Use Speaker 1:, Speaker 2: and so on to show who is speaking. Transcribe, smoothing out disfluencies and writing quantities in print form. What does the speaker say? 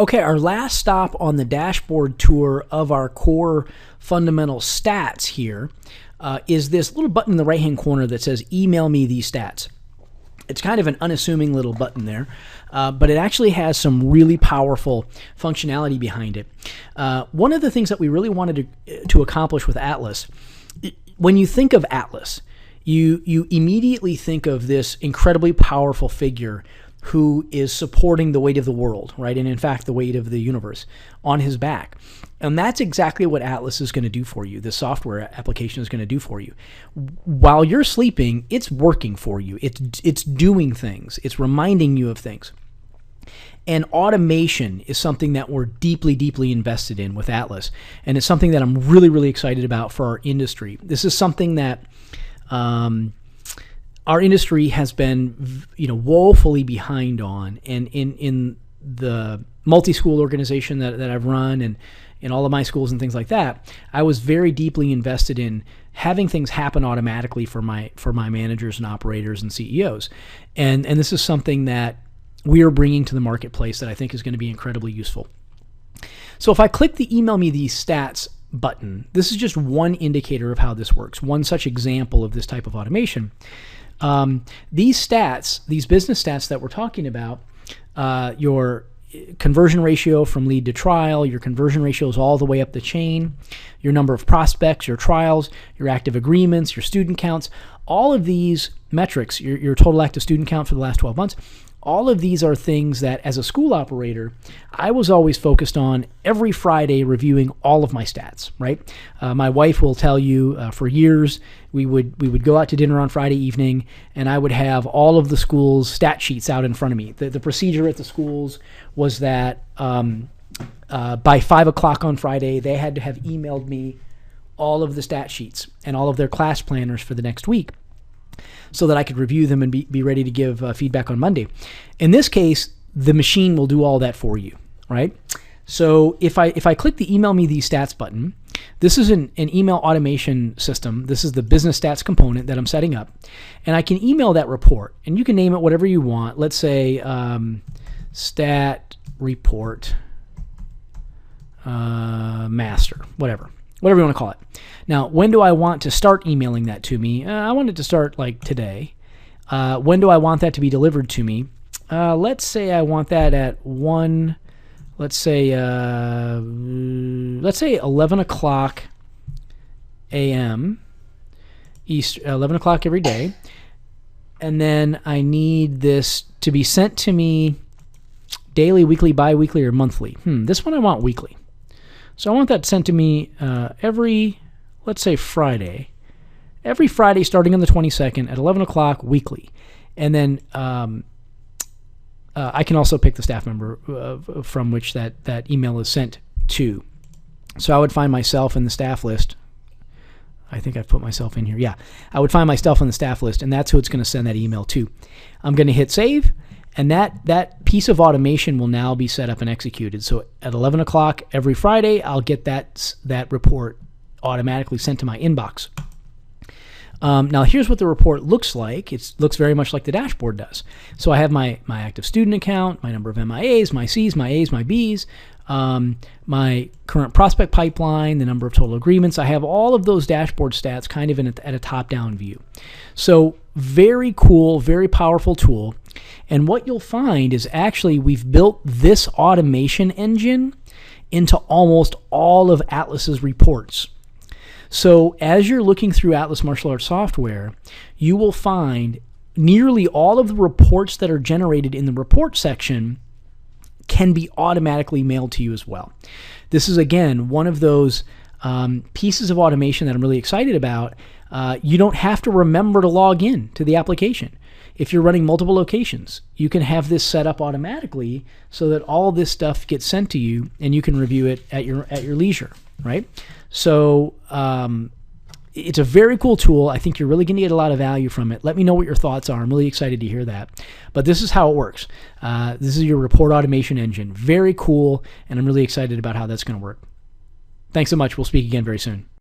Speaker 1: Okay, our last stop on the dashboard tour of our core fundamental stats here is this little button in the right-hand corner that says email me these stats. It's kind of an unassuming little button there, but it actually has some really powerful functionality behind it. One of the things that we really wanted to accomplish with Atlas, when you think of Atlas, you immediately think of this incredibly powerful figure who is supporting the weight of the world, right? And in fact, the weight of the universe on his back. And that's exactly what Atlas is going to do for you. The software application is going to do for you. While you're sleeping, it's working for you. It's doing things. It's reminding you of things. And automation is something that we're deeply, deeply invested in with Atlas. And it's something that I'm really, really excited about for our industry. This is something that our industry has been, woefully behind on. And in the multi-school organization that I've run and in all of my schools and things like that, I was very deeply invested in having things happen automatically for my managers and operators and CEOs. And this is something that we are bringing to the marketplace that I think is going to be incredibly useful. So if I click the email me these stats button, this is just one indicator of how this works, one such example of this type of automation. These stats, these business stats that we're talking about, your conversion ratio from lead to trial, your conversion ratios all the way up the chain, your number of prospects, your trials, your active agreements, your student counts, all of these metrics, your total active student count for the last 12 months, all of these are things that as a school operator, I was always focused on every Friday reviewing all of my stats, right? My wife will tell you for years, we would go out to dinner on Friday evening and I would have all of the school's stat sheets out in front of me. The procedure at the schools was that by 5 o'clock on Friday, they had to have emailed me all of the stat sheets and all of their class planners for the next week, so that I could review them and be ready to give feedback on Monday. In this case, the machine will do all that for you, right? So if I click the email me these stats button, this is an email automation system. This is the business stats component that I'm setting up. And I can email that report, and you can name it whatever you want. Let's say stat report master, whatever you want to call it. Now, when do I want to start emailing that to me? I want it to start like today. When do I want that to be delivered to me? Let's say I want that at 1, let's say 11 o'clock a.m. East, 11 o'clock every day. And then I need this to be sent to me daily, weekly, bi-weekly, or monthly. This one I want weekly. So I want that sent to me every, let's say Friday. Every Friday starting on the 22nd at 11 o'clock weekly. And then I can also pick the staff member from which that email is sent to. So I would find myself in the staff list. I think I've put myself in here. Yeah, I would find myself on the staff list, and that's who it's going to send that email to. I'm going to hit save. And that piece of automation will now be set up and executed. So at 11 o'clock every Friday, I'll get that report automatically sent to my inbox. Now here's what the report looks like. It looks very much like the dashboard does. So I have my active student account, my number of MIAs, my Cs, my As, my Bs, my current prospect pipeline, the number of total agreements. I have all of those dashboard stats kind of at a top-down view. So very cool, very powerful tool. And what you'll find is actually we've built this automation engine into almost all of Atlas's reports. So as you're looking through Atlas Martial Arts software, you will find nearly all of the reports that are generated in the report section can be automatically mailed to you as well. This is, again, one of those pieces of automation that I'm really excited about. You don't have to remember to log in to the application. If you're running multiple locations, you can have this set up automatically so that all this stuff gets sent to you and you can review it at your leisure, right? So it's a very cool tool. I think you're really going to get a lot of value from it. Let me know what your thoughts are. I'm really excited to hear that. But this is how it works. This is your report automation engine. Very cool, and I'm really excited about how that's going to work. Thanks so much. We'll speak again very soon.